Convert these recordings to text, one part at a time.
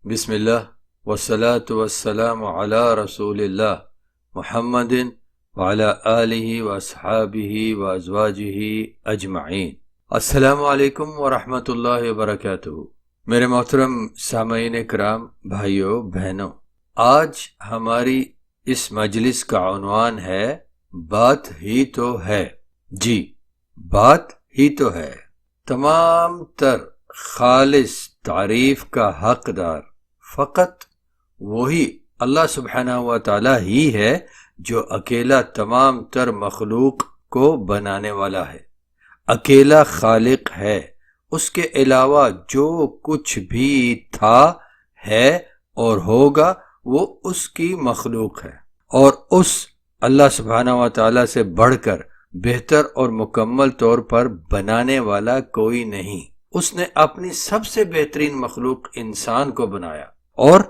بسم اللہ والصلاة والسلام علی رسول اللہ محمد وعلی آلہ واصحابہ وازواجہ اجمعین۔ السلام علیکم ورحمۃ اللہ وبرکاتہ۔ میرے محترم سامعین کرام، بھائیوں بہنوں، آج ہماری اس مجلس کا عنوان ہے بات ہی تو ہے۔ جی، بات ہی تو ہے۔ تمام تر خالص تعریف کا حقدار فقط وہی اللہ سبحانہ و تعالی ہی ہے جو اکیلا تمام تر مخلوق کو بنانے والا ہے، اکیلا خالق ہے۔ اس کے علاوہ جو کچھ بھی تھا، ہے اور ہوگا وہ اس کی مخلوق ہے، اور اس اللہ سبحانہ و تعالی سے بڑھ کر بہتر اور مکمل طور پر بنانے والا کوئی نہیں۔ اس نے اپنی سب سے بہترین مخلوق انسان کو بنایا، اور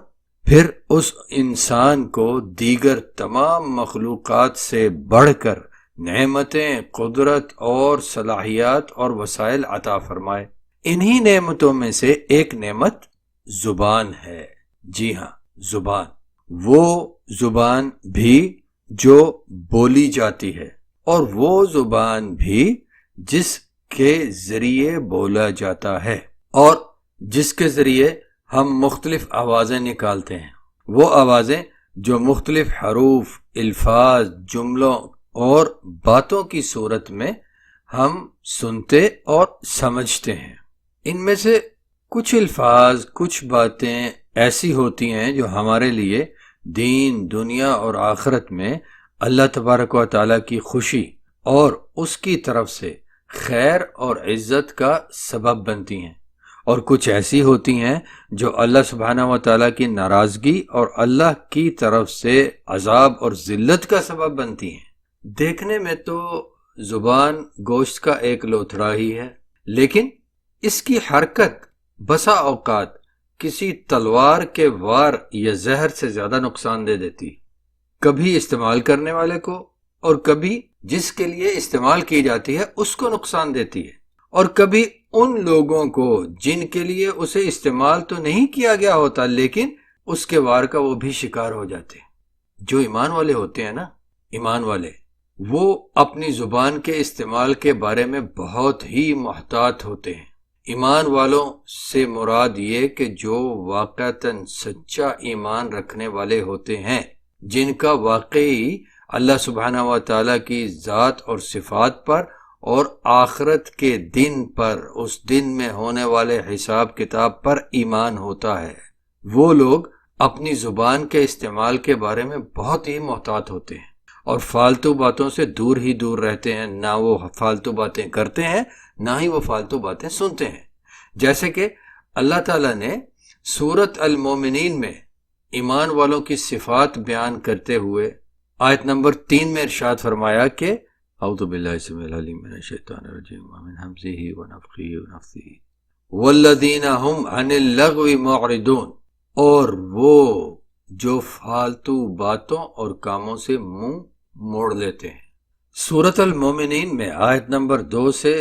پھر اس انسان کو دیگر تمام مخلوقات سے بڑھ کر نعمتیں، قدرت اور صلاحیات اور وسائل عطا فرمائے۔ انہی نعمتوں میں سے ایک نعمت زبان ہے۔ جی ہاں، زبان، وہ زبان بھی جو بولی جاتی ہے، اور وہ زبان بھی جس کے ذریعے بولا جاتا ہے، اور جس کے ذریعے ہم مختلف آوازیں نکالتے ہیں۔ وہ آوازیں جو مختلف حروف، الفاظ، جملوں اور باتوں کی صورت میں ہم سنتے اور سمجھتے ہیں۔ ان میں سے کچھ الفاظ، کچھ باتیں ایسی ہوتی ہیں جو ہمارے لیے دین، دنیا اور آخرت میں اللہ تبارک و تعالیٰ کی خوشی اور اس کی طرف سے خیر اور عزت کا سبب بنتی ہیں، اور کچھ ایسی ہوتی ہیں جو اللہ سبحانہ و تعالیٰ کی ناراضگی اور اللہ کی طرف سے عذاب اور ذلت کا سبب بنتی ہیں۔ دیکھنے میں تو زبان گوشت کا ایک لوتھڑا ہی ہے، لیکن اس کی حرکت بسا اوقات کسی تلوار کے وار یا زہر سے زیادہ نقصان دے دیتی، کبھی استعمال کرنے والے کو، اور کبھی جس کے لیے استعمال کی جاتی ہے اس کو نقصان دیتی ہے، اور کبھی ان لوگوں کو جن کے لیے اسے استعمال تو نہیں کیا گیا ہوتا لیکن اس کے وار کا وہ بھی شکار ہو جاتے ہیں۔ جو ایمان والے ہوتے ہیں نا، ایمان والے، وہ اپنی زبان کے استعمال کے بارے میں بہت ہی محتاط ہوتے ہیں۔ ایمان والوں سے مراد یہ کہ جو واقعتاً سچا ایمان رکھنے والے ہوتے ہیں، جن کا واقعی اللہ سبحانہ و تعالیٰ کی ذات اور صفات پر اور آخرت کے دن پر، اس دن میں ہونے والے حساب کتاب پر ایمان ہوتا ہے، وہ لوگ اپنی زبان کے استعمال کے بارے میں بہت ہی محتاط ہوتے ہیں، اور فالتو باتوں سے دور ہی دور رہتے ہیں۔ نہ وہ فالتو باتیں کرتے ہیں، نہ ہی وہ فالتو باتیں سنتے ہیں۔ جیسے کہ اللہ تعالیٰ نے سورۃ المومنین میں ایمان والوں کی صفات بیان کرتے ہوئے آیت نمبر 3 میں ارشاد فرمایا کہ اعوذ باللہ السمیع العلیم من الشیطان الرجیم ومن ہمزہ ونفخہ ونفثہ والذین هم عن اللغو معرضون، اور وہ جو فالتو باتوں اور کاموں سے منہ موڑ لیتے ہیں۔ سورۃ المومنین میں آیت نمبر 2 سے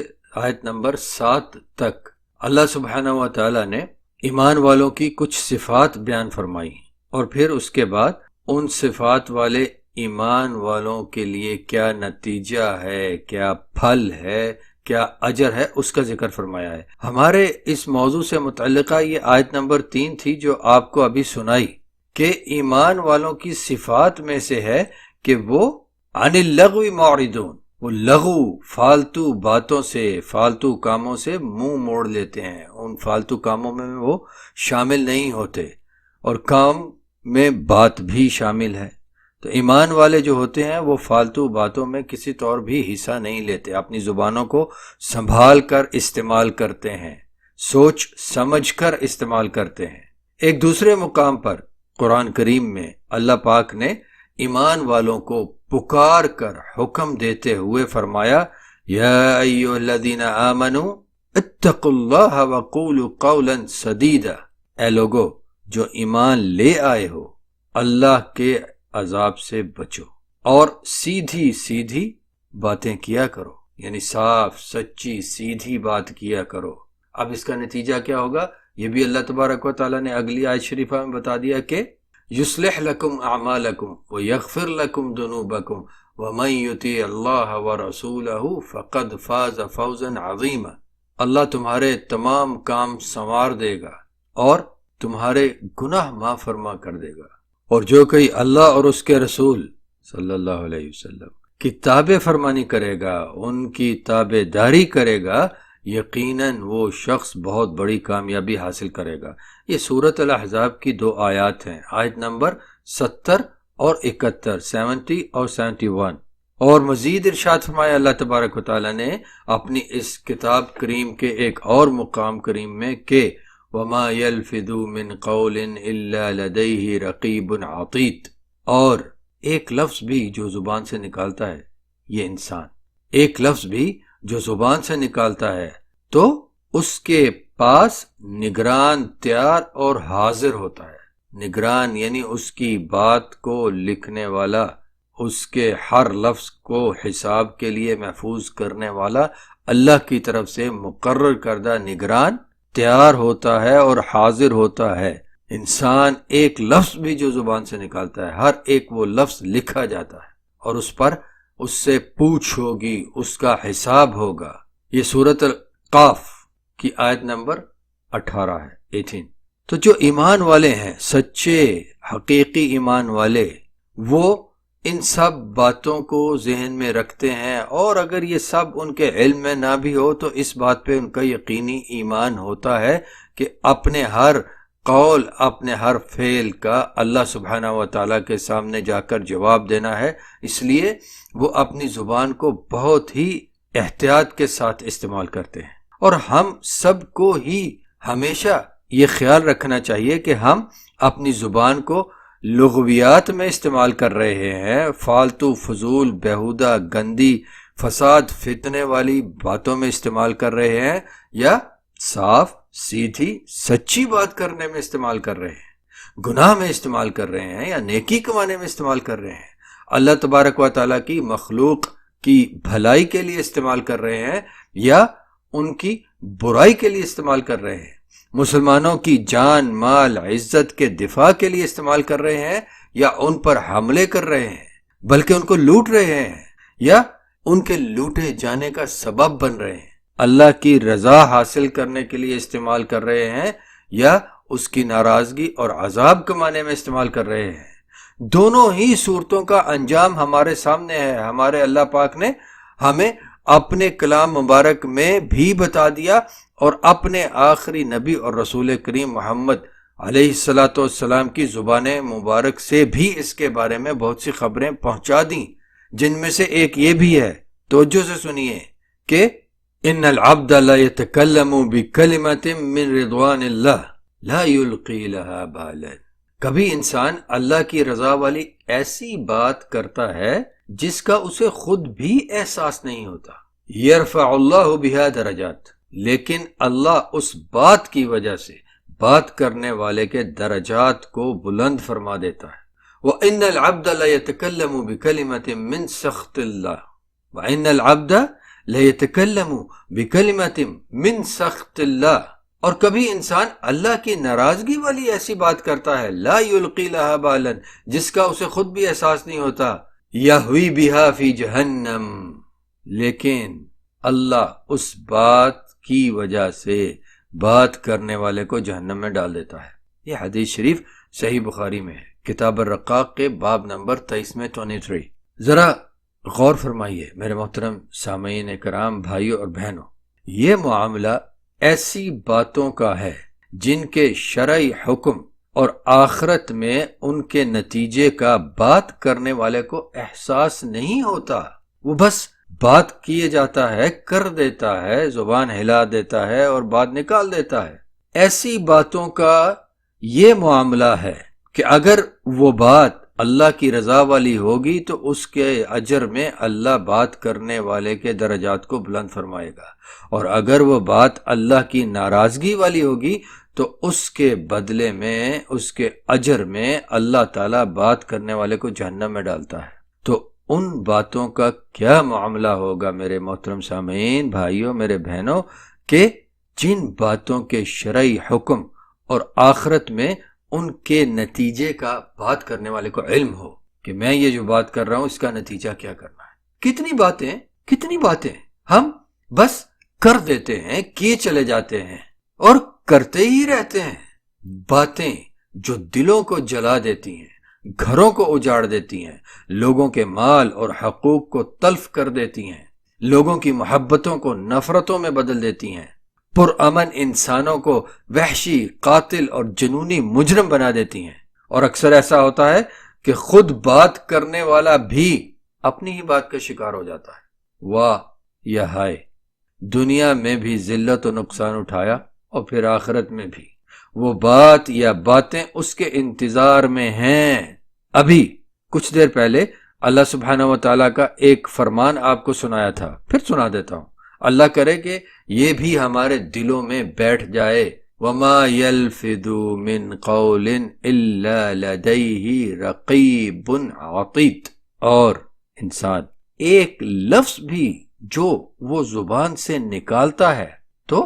آیت نمبر 7 تک اللہ سبحانہ و تعالیٰ نے ایمان والوں کی کچھ صفات بیان فرمائی، اور پھر اس کے بعد ان صفات والے ایمان والوں کے لیے کیا نتیجہ ہے، کیا پھل ہے، کیا اجر ہے، اس کا ذکر فرمایا ہے۔ ہمارے اس موضوع سے متعلقہ یہ آیت نمبر 3 تھی جو آپ کو ابھی سنائی، کہ ایمان والوں کی صفات میں سے ہے کہ وہ عن اللغو معرضون، وہ لغو، فالتو باتوں سے، فالتو کاموں سے منہ موڑ لیتے ہیں، ان فالتو کاموں میں وہ شامل نہیں ہوتے، اور کام میں بات بھی شامل ہے۔ تو ایمان والے جو ہوتے ہیں وہ فالتو باتوں میں کسی طور بھی حصہ نہیں لیتے، اپنی زبانوں کو سنبھال کر استعمال کرتے ہیں، سوچ سمجھ کر استعمال کرتے ہیں۔ ایک دوسرے مقام پر قرآن کریم میں اللہ پاک نے ایمان والوں کو پکار کر حکم دیتے ہوئے فرمایا، یا ایھا الذین آمنوا اتقوا اللہ وقولوا قولا سدیدا، اے لوگو جو ایمان لے آئے ہو، اللہ کے عذاب سے بچو اور سیدھی سیدھی باتیں کیا کرو، یعنی صاف سچی سیدھی بات کیا کرو۔ اب اس کا نتیجہ کیا ہوگا؟ یہ بھی اللہ تبارک و تعالیٰ نے اگلی آیت شریفہ میں بتا دیا کہ یصلح لکم اعمالکم ویغفر لکم ذنوبکم ومن یطیع اللہ ورسولہ فقد فاز فوزا عظیما۔ اللہ تمہارے تمام کام سنوار دے گا اور تمہارے گناہ معاف فرما کر دے گا، اور جو کوئی اللہ اور اس کے رسول صلی اللہ علیہ وسلم کی تابع فرمانی کرے گا، ان کی تابع داری کرے گا، یقیناً وہ شخص بہت بڑی کامیابی حاصل کرے گا۔ یہ سورۃ الاحزاب کی 2 آیات ہیں، آیت نمبر 70 اور 71، 70 اور 71۔ اور مزید ارشاد فرمایا اللہ تبارک و تعالیٰ نے اپنی اس کتاب کریم کے ایک اور مقام کریم میں کہ وَمَا يَلْفِظُ مِنْ قَوْلٍ إِلَّا لَدَيْهِ رَقِيبٌ عَتِيدٌ، اور ایک لفظ بھی جو زبان سے نکالتا ہے، یہ انسان ایک لفظ بھی جو زبان سے نکالتا ہے تو اس کے پاس نگران تیار اور حاضر ہوتا ہے۔ نگران یعنی اس کی بات کو لکھنے والا، اس کے ہر لفظ کو حساب کے لیے محفوظ کرنے والا اللہ کی طرف سے مقرر کردہ نگران تیار ہوتا ہے اور حاضر ہوتا ہے۔ انسان ایک لفظ بھی جو زبان سے نکالتا ہے، ہر ایک وہ لفظ لکھا جاتا ہے اور اس پر اس سے پوچھ ہوگی، اس کا حساب ہوگا۔ یہ سورۃ القاف کی آیت نمبر 18 ہے، 18۔ تو جو ایمان والے ہیں، سچے حقیقی ایمان والے، وہ ان سب باتوں کو ذہن میں رکھتے ہیں، اور اگر یہ سب ان کے علم میں نہ بھی ہو تو اس بات پہ ان کا یقینی ایمان ہوتا ہے کہ اپنے ہر قول، اپنے ہر فعل کا اللہ سبحانہ و تعالیٰ کے سامنے جا کر جواب دینا ہے۔ اس لیے وہ اپنی زبان کو بہت ہی احتیاط کے ساتھ استعمال کرتے ہیں، اور ہم سب کو ہی ہمیشہ یہ خیال رکھنا چاہیے کہ ہم اپنی زبان کو لغویات میں استعمال کر رہے ہیں، فالتو فضول بیہودہ گندی فساد فتنے والی باتوں میں استعمال کر رہے ہیں، یا صاف سیدھی سچی بات کرنے میں استعمال کر رہے ہیں، گناہ میں استعمال کر رہے ہیں، یا نیکی کمانے میں استعمال کر رہے ہیں، اللہ تبارک و تعالیٰ کی مخلوق کی بھلائی کے لیے استعمال کر رہے ہیں، یا ان کی برائی کے لیے استعمال کر رہے ہیں، مسلمانوں کی جان مال عزت کے دفاع کے لیے استعمال کر رہے ہیں، یا ان پر حملے کر رہے ہیں بلکہ ان کو لوٹ رہے ہیں، یا ان کے لوٹے جانے کا سبب بن رہے ہیں، اللہ کی رضا حاصل کرنے کے لیے استعمال کر رہے ہیں، یا اس کی ناراضگی اور عذاب کمانے میں استعمال کر رہے ہیں۔ دونوں ہی صورتوں کا انجام ہمارے سامنے ہے۔ ہمارے اللہ پاک نے ہمیں اپنے کلام مبارک میں بھی بتا دیا، اور اپنے آخری نبی اور رسول کریم محمد علیہ السلام کی زبان مبارک سے بھی اس کے بارے میں بہت سی خبریں پہنچا دیں، جن میں سے ایک یہ بھی ہے، توجہ سے سنیے، کہ ان العبد لا يتكلم بكلمة من رضوان اللہ لا يلقي لها بالا۔ کبھی انسان اللہ کی رضا والی ایسی بات کرتا ہے جس کا اسے خود بھی احساس نہیں ہوتا، یرفع اللہ بها درجات، لیکن اللہ اس بات کی وجہ سے بات کرنے والے کے درجات کو بلند فرما دیتا ہے۔ وَإِنَّ الْعَبْدَ لَيَتَكَلَّمُ بِكَلِمَةٍ مِّن سَخْطِ اللَّهِ وَإِنَّ الْعَبْدَ لَيَتَكَلَّمُ بِكَلِمَةٍ مِّن سَخْطِ اللَّهِ، اور کبھی انسان اللہ کی ناراضگی والی ایسی بات کرتا ہے، لا يُلْقِي لَهَا بَالًا، جس کا اسے خود بھی احساس نہیں ہوتا، يَهْوِي بِهَا فِي جَهَنَّمَ، لیکن اللہ اس بات کی وجہ سے بات کرنے والے کو جہنم میں ڈال دیتا ہے۔ یہ حدیث شریف صحیح بخاری میں ہے، کتاب الرقاق کے باب نمبر 23 میں 23۔ ذرا غور فرمائیے میرے محترم سامعین کرام، بھائیوں اور بہنوں، یہ معاملہ ایسی باتوں کا ہے جن کے شرعی حکم اور آخرت میں ان کے نتیجے کا بات کرنے والے کو احساس نہیں ہوتا، وہ بس بات کیے جاتا ہے، کر دیتا ہے، زبان ہلا دیتا ہے اور بات نکال دیتا ہے۔ ایسی باتوں کا یہ معاملہ ہے کہ اگر وہ بات اللہ کی رضا والی ہوگی تو اس کے اجر میں اللہ بات کرنے والے کے درجات کو بلند فرمائے گا، اور اگر وہ بات اللہ کی ناراضگی والی ہوگی تو اس کے بدلے میں، اس کے اجر میں اللہ تعالیٰ بات کرنے والے کو جہنم میں ڈالتا ہے۔ تو ان باتوں کا کیا معاملہ ہوگا میرے محترم سامعین، بھائیوں، میرے بہنوں، کہ جن باتوں کے شرعی حکم اور آخرت میں ان کے نتیجے کا بات کرنے والے کو علم ہو کہ میں یہ جو بات کر رہا ہوں اس کا نتیجہ کیا کرنا ہے۔ کتنی باتیں ہم بس کر دیتے ہیں، کیے چلے جاتے ہیں اور کرتے ہی رہتے ہیں، باتیں جو دلوں کو جلا دیتی ہیں، گھروں کو اجاڑ دیتی ہیں، لوگوں کے مال اور حقوق کو تلف کر دیتی ہیں، لوگوں کی محبتوں کو نفرتوں میں بدل دیتی ہیں، پرامن انسانوں کو وحشی، قاتل اور جنونی مجرم بنا دیتی ہیں۔ اور اکثر ایسا ہوتا ہے کہ خود بات کرنے والا بھی اپنی ہی بات کا شکار ہو جاتا ہے۔ واہ یا ہائے، دنیا میں بھی ذلت و نقصان اٹھایا اور پھر آخرت میں بھی وہ بات یا باتیں اس کے انتظار میں ہیں۔ ابھی کچھ دیر پہلے اللہ سبحانہ و تعالیٰ کا ایک فرمان آپ کو سنایا تھا، پھر سنا دیتا ہوں، اللہ کرے کہ یہ بھی ہمارے دلوں میں بیٹھ جائے۔ وَمَا يَلْفِظُ مِنْ قَوْلٍ إِلَّا لَدَيْهِ رَقِيبٌ عَتِيدٌ، اور انسان ایک لفظ بھی جو وہ زبان سے نکالتا ہے تو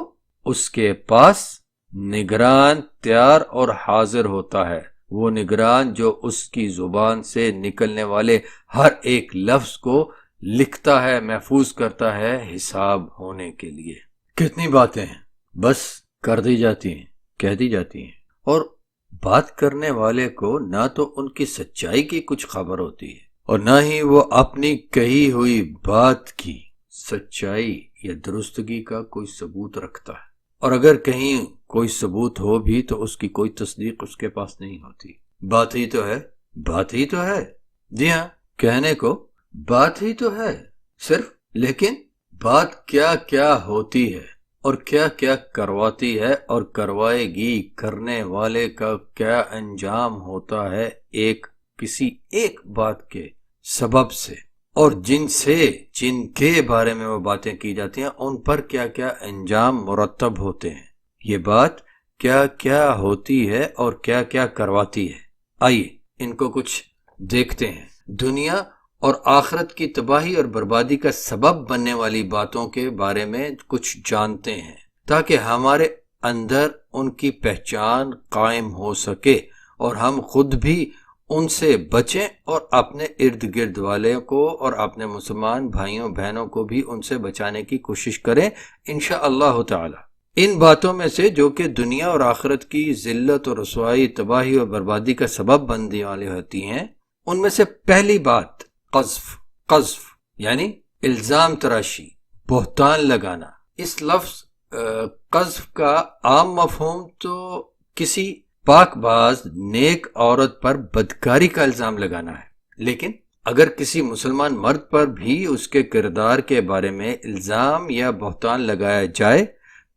اس کے پاس نگران تیار اور حاضر ہوتا ہے، وہ نگران جو اس کی زبان سے نکلنے والے ہر ایک لفظ کو لکھتا ہے، محفوظ کرتا ہے حساب ہونے کے لیے۔ کتنی باتیں ہیں بس کر دی جاتی ہیں، کہہ دی جاتی ہیں، اور بات کرنے والے کو نہ تو ان کی سچائی کی کچھ خبر ہوتی ہے اور نہ ہی وہ اپنی کہی ہوئی بات کی سچائی یا درستگی کا کوئی ثبوت رکھتا ہے، اور اگر کہیں کوئی ثبوت ہو بھی تو اس کی کوئی تصدیق اس کے پاس نہیں ہوتی۔ بات ہی تو ہے، جی ہاں، کہنے کو بات ہی تو ہے صرف، لیکن بات کیا کیا ہوتی ہے اور کیا کیا کرواتی ہے اور کروائے گی، کرنے والے کا کیا انجام ہوتا ہے کسی ایک بات کے سبب سے، اور جن کے بارے میں وہ باتیں کی جاتی ہیں ان پر کیا کیا انجام مرتب ہوتے ہیں۔ یہ بات کیا کیا ہوتی ہے اور کیا کیا کرواتی ہے، آئیے ان کو کچھ دیکھتے ہیں۔ دنیا اور آخرت کی تباہی اور بربادی کا سبب بننے والی باتوں کے بارے میں کچھ جانتے ہیں تاکہ ہمارے اندر ان کی پہچان قائم ہو سکے اور ہم خود بھی ان سے بچیں اور اپنے ارد گرد والے کو اور اپنے مسلمان بھائیوں بہنوں کو بھی ان سے بچانے کی کوشش کریں انشاءاللہ تعالی۔ ان باتوں میں سے جو کہ دنیا اور آخرت کی ذلت اور رسوائی، تباہی اور بربادی کا سبب بننے والی ہوتی ہیں، ان میں سے پہلی بات قذف یعنی الزام تراشی، بہتان لگانا۔ اس لفظ قذف کا عام مفہوم تو کسی پاک باز نیک عورت پر بدکاری کا الزام لگانا ہے، لیکن اگر کسی مسلمان مرد پر بھی اس کے کردار کے بارے میں الزام یا بہتان لگایا جائے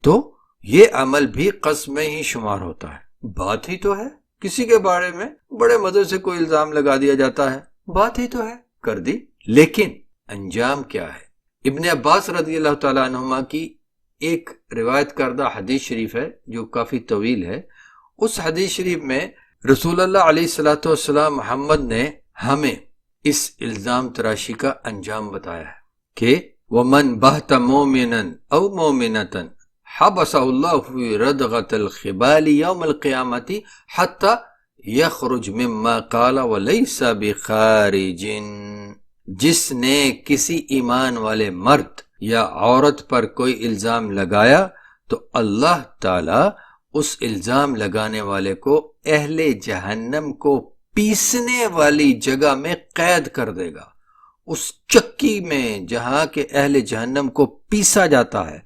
تو یہ عمل بھی قذف میں ہی شمار ہوتا ہے۔ بات ہی تو ہے، کسی کے بارے میں بڑے مزے سے کوئی الزام لگا دیا جاتا ہے، بات ہی تو ہے، کر دی، لیکن انجام کیا ہے؟ ابن عباس رضی اللہ تعالیٰ عنہما کی ایک روایت کردہ حدیث شریف ہے جو کافی طویل ہے۔ اس حدیث شریف میں رسول اللہ علیہ الصلوۃ والسلام محمد نے ہمیں اس الزام تراشی کا انجام بتایا ہے کہ وَمَنْ بَهْتَ مُؤْمِنًا أَوْ مُؤْمِنَةً حَبَسَهُ اللَّهُ فِي رَدْغَةِ الْخِبَالِ يَوْمَ الْقِيَامَةِ حَتَّى يَخْرُجْ مِمَّا قَالَ وَلَيْسَ بِخَارِجٍ، جس نے کسی ایمان والے مرد یا عورت پر کوئی الزام لگایا تو اللہ تعالی اس الزام لگانے والے کو اہل جہنم کو پیسنے والی جگہ میں قید کر دے گا۔ اس چکی میں جہاں کہ اہل جہنم کو پیسا جاتا ہے،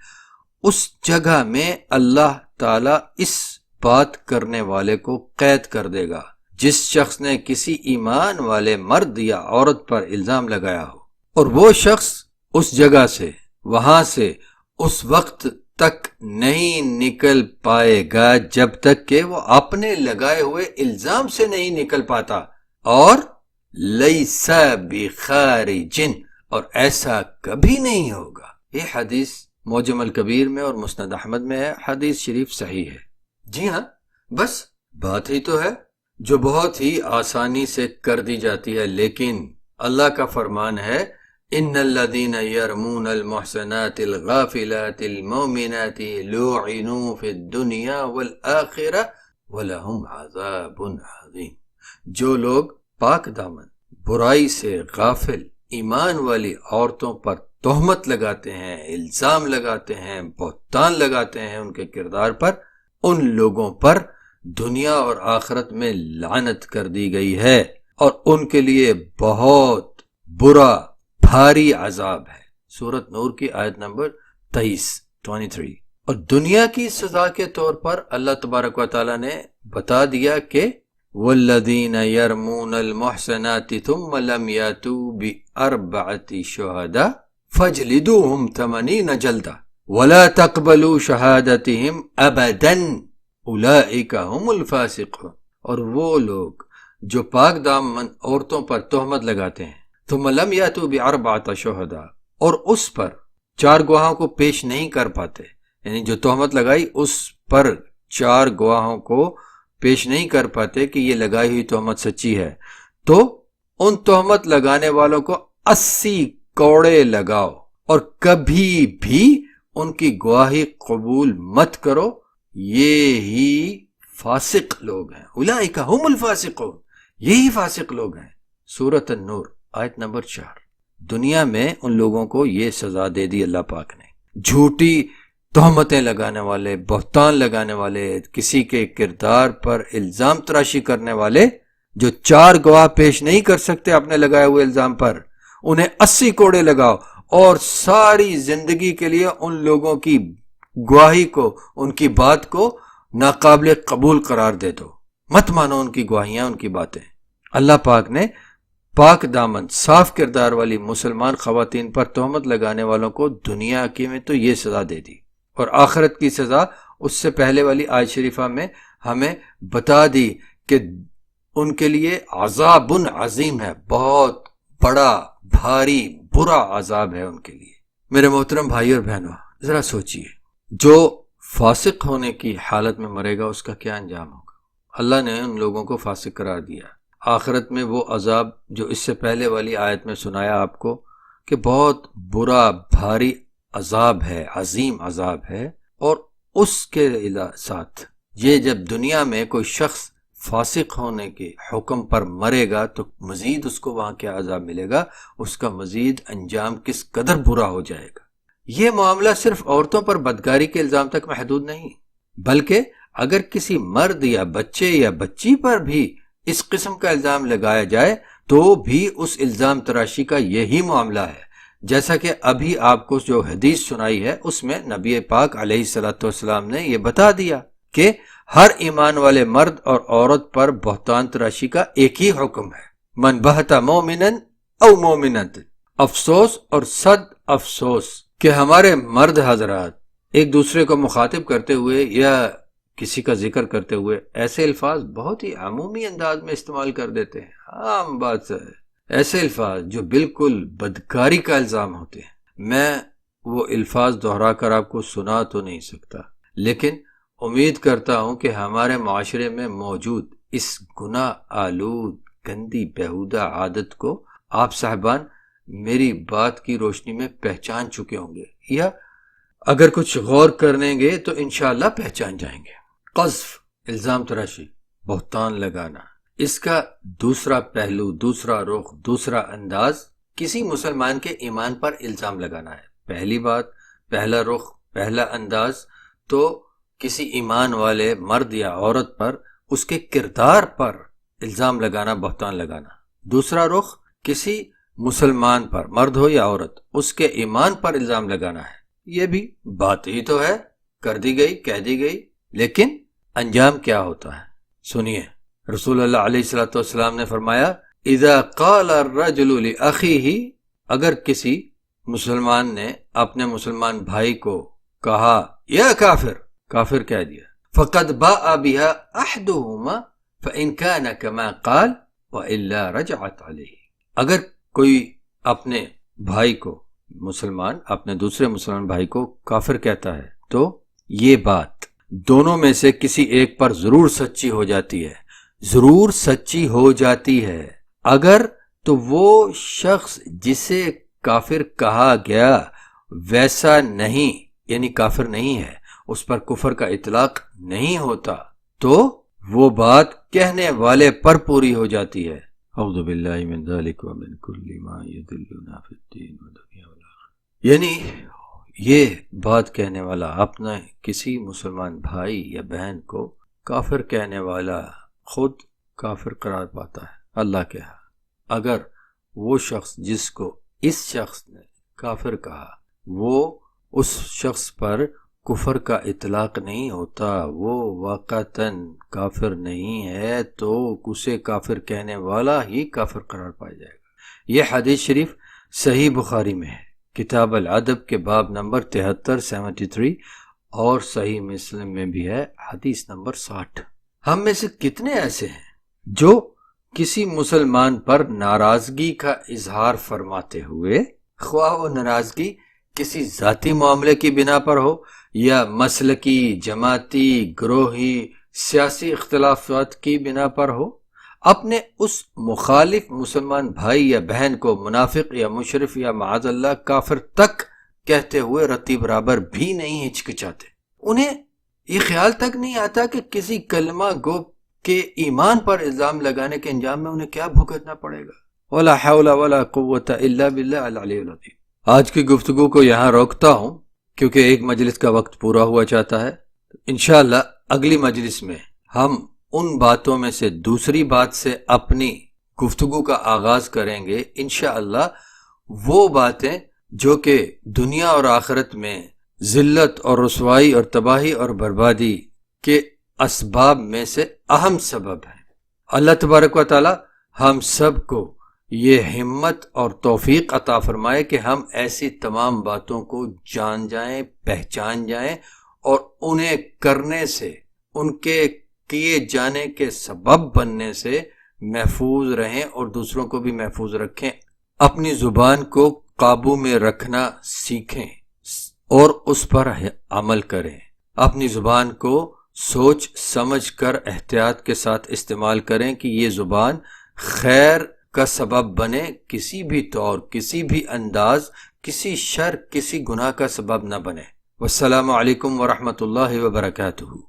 اس جگہ میں اللہ تعالی اس بات کرنے والے کو قید کر دے گا جس شخص نے کسی ایمان والے مرد یا عورت پر الزام لگایا ہو، اور وہ شخص اس جگہ سے، وہاں سے اس وقت تک نہیں نکل پائے گا جب تک کہ وہ اپنے لگائے ہوئے الزام سے نہیں نکل پاتا، اور لیس بخارج، اور ایسا کبھی نہیں ہوگا۔ یہ حدیث معجم الکبیر میں اور مسند احمد میں ہے، حدیث شریف صحیح ہے۔ جی ہاں، بس بات ہی تو ہے جو بہت ہی آسانی سے کر دی جاتی ہے، لیکن اللہ کا فرمان ہے ان الذين يرمون المحصنات الغافلات المؤمنات لعنوا في الدنيا والآخرة ولهم عذاب عظیم، جو لوگ پاک دامن برائی سے غافل ایمان والی عورتوں پر تہمت لگاتے ہیں، الزام لگاتے ہیں، بہتان لگاتے ہیں ان کے کردار پر، ان لوگوں پر دنیا اور آخرت میں لعنت کر دی گئی ہے اور ان کے لیے بہت برا بھاری عذاب ہے۔ سورۃ نور کی آیت نمبر 23 اور دنیا کی سزا کے طور پر اللہ تبارک و تعالیٰ نے بتا دیا کہ والذین یرمون المحصنات ثم لم یاتوا بأربعة شہداء فاجلدوهم 80 جلدہ ولا تقبلوا شہادتهم ابدا اولئک هم الفاسقون، اور وہ لوگ جو پاک دامن عورتوں پر تہمت لگاتے ہیں ثم لم یاتوا بأربعة شہداء، اور اس پر 4 گواہوں کو پیش نہیں کر پاتے، یعنی جو تہمت لگائی اس پر 4 گواہوں کو پیش نہیں کر پاتے کہ یہ لگائی ہوئی تہمت سچی ہے، تو ان تہمت لگانے والوں کو 80 کوڑے لگاؤ اور کبھی بھی ان کی گواہی قبول مت کرو، یہ ہی فاسق لوگ ہیں، اولئک هم الفاسقون، یہی فاسق لوگ ہیں۔ سورۃ النور آیت نمبر 4۔ دنیا میں ان لوگوں کو یہ سزا دے دی اللہ پاک نے، جھوٹی تہمتیں لگانے والے، بہتان لگانے والے، کسی کے کردار پر الزام تراشی کرنے والے، جو 4 گواہ پیش نہیں کر سکتے اپنے لگائے ہوئے الزام پر، انہیں 80 کوڑے لگاؤ اور ساری زندگی کے لیے ان لوگوں کی گواہی کو، ان کی بات کو ناقابل قبول قرار دے دو، مت مانو ان کی گواہیاں، ان کی باتیں۔ اللہ پاک نے پاک دامن صاف کردار والی مسلمان خواتین پر تہمت لگانے والوں کو دنیا کی میں تو یہ سزا دے دی، اور آخرت کی سزا اس سے پہلے والی آیت شریفہ میں ہمیں بتا دی کہ ان کے لیے عذاب عظیم ہے، بہت بڑا بھاری برا عذاب ہے ان کے لیے۔ میرے محترم بھائی اور بہنوں، ذرا سوچئے، جو فاسق ہونے کی حالت میں مرے گا اس کا کیا انجام ہوگا؟ اللہ نے ان لوگوں کو فاسق قرار دیا۔ آخرت میں وہ عذاب جو اس سے پہلے والی آیت میں سنایا آپ کو کہ بہت برا بھاری عذاب ہے، عظیم عذاب ہے، اور اس کے ساتھ یہ جب دنیا میں کوئی شخص فاسق ہونے کے حکم پر مرے گا تو مزید اس کو وہاں کیا عذاب ملے گا، اس کا مزید انجام کس قدر برا ہو جائے گا۔ یہ معاملہ صرف عورتوں پر بدکاری کے الزام تک محدود نہیں، بلکہ اگر کسی مرد یا بچے یا بچی پر بھی اس قسم کا الزام لگایا جائے تو بھی اس الزام تراشی کا یہی معاملہ ہے، جیسا کہ ابھی آپ کو جو حدیث سنائی ہے اس میں نبی پاک علیہ السلام نے یہ بتا دیا کہ ہر ایمان والے مرد اور عورت پر بہتان تراشی کا ایک ہی حکم ہے، من بہت مومنا او مومنت۔ افسوس اور صد افسوس کہ ہمارے مرد حضرات ایک دوسرے کو مخاطب کرتے ہوئے یا کسی کا ذکر کرتے ہوئے ایسے الفاظ بہت ہی عمومی انداز میں استعمال کر دیتے ہیں، عام بات ہے، ایسے الفاظ جو بالکل بدکاری کا الزام ہوتے ہیں۔ میں وہ الفاظ دہرا کر آپ کو سنا تو نہیں سکتا، لیکن امید کرتا ہوں کہ ہمارے معاشرے میں موجود اس گناہ آلود گندی بیہودہ عادت کو آپ صاحبان میری بات کی روشنی میں پہچان چکے ہوں گے، یا اگر کچھ غور کریں گے تو انشاءاللہ پہچان جائیں گے۔ قذف، الزام تراشی، بہتان لگانا، اس کا دوسرا پہلو، دوسرا رخ، دوسرا انداز کسی مسلمان کے ایمان پر الزام لگانا ہے۔ پہلی بات، پہلا رخ، پہلا انداز تو کسی ایمان والے مرد یا عورت پر، اس کے کردار پر الزام لگانا، بہتان لگانا۔ دوسرا رخ کسی مسلمان پر، مرد ہو یا عورت، اس کے ایمان پر الزام لگانا ہے۔ یہ بھی بات ہی تو ہے، کر دی گئی، کہہ دی گئی، لیکن انجام کیا ہوتا ہے؟ سنیے، رسول اللہ علیہ السلام نے فرمایا اذا قال الرجل لاخیہ، اگر کسی مسلمان نے اپنے مسلمان بھائی کو کہا یا کافر، کافر کہہ دیا، فقد باء بها احدهما فان كان كما قال والا رجعت علیہ، اگر کوئی اپنے بھائی کو، مسلمان اپنے دوسرے مسلمان بھائی کو کافر کہتا ہے تو یہ بات دونوں میں سے کسی ایک پر ضرور سچی ہو جاتی ہے، ضرور سچی ہو جاتی ہے۔ اگر تو وہ شخص جسے کافر کہا گیا ویسا نہیں، یعنی کافر نہیں ہے، اس پر کفر کا اطلاق نہیں ہوتا، تو وہ بات کہنے والے پر پوری ہو جاتی ہے۔ اعوذ باللہ من ذلک ومن کل ما یضلنا فی الدین ودنیا والآخرہ، یعنی یہ بات کہنے والا اپنا کسی مسلمان بھائی یا بہن کو کافر کہنے والا خود کافر قرار پاتا ہے اللہ کے ہاں۔ اگر وہ شخص جس کو اس شخص نے کافر کہا وہ اس شخص پر کفر کا اطلاق نہیں ہوتا، وہ واقعتاً کافر نہیں ہے، تو اسے کافر کہنے والا ہی کافر قرار پایا جائے گا۔ یہ حدیث شریف صحیح بخاری میں ہے، کتاب الادب کے باب نمبر 73 اور صحیح مسلم میں بھی ہے، حدیث نمبر 60۔ ہم میں سے کتنے ایسے ہیں جو کسی مسلمان پر ناراضگی کا اظہار فرماتے ہوئے، خواہ وہ ناراضگی کسی ذاتی معاملے کی بنا پر ہو یا مسلکی، جماعتی، گروہی، سیاسی اختلافات کی بنا پر ہو، اپنے اس مخالف مسلمان بھائی یا بہن کو منافق یا مشرف یا معاذ اللہ کافر تک کہتے ہوئے رتی برابر بھی نہیں ہچکچاتے۔ انہیں یہ خیال تک نہیں آتا کہ کسی کلمہ گو کے ایمان پر الزام لگانے کے انجام میں انہیں کیا بھگتنا پڑے گا۔ ولا حول ولا قوت الا باللہ العلی العظیم۔ آج کی گفتگو کو یہاں روکتا ہوں کیونکہ ایک مجلس کا وقت پورا ہوا چاہتا ہے۔ انشاءاللہ اگلی مجلس میں ہم ان باتوں میں سے دوسری بات سے اپنی گفتگو کا آغاز کریں گے، انشاءاللہ وہ باتیں جو کہ دنیا اور آخرت میں ذلت اور رسوائی اور تباہی اور بربادی کے اسباب میں سے اہم سبب ہیں۔ اللہ تبارک و تعالی ہم سب کو یہ ہمت اور توفیق عطا فرمائے کہ ہم ایسی تمام باتوں کو جان جائیں، پہچان جائیں اور انہیں کرنے سے، ان کے کیے جانے کے سبب بننے سے محفوظ رہیں اور دوسروں کو بھی محفوظ رکھیں۔ اپنی زبان کو قابو میں رکھنا سیکھیں اور اس پر عمل کریں۔ اپنی زبان کو سوچ سمجھ کر احتیاط کے ساتھ استعمال کریں کہ یہ زبان خیر کا سبب بنے، کسی بھی طور، کسی بھی انداز، کسی شر، کسی گناہ کا سبب نہ بنے۔ والسلام علیکم ورحمۃ اللہ وبرکاتہ۔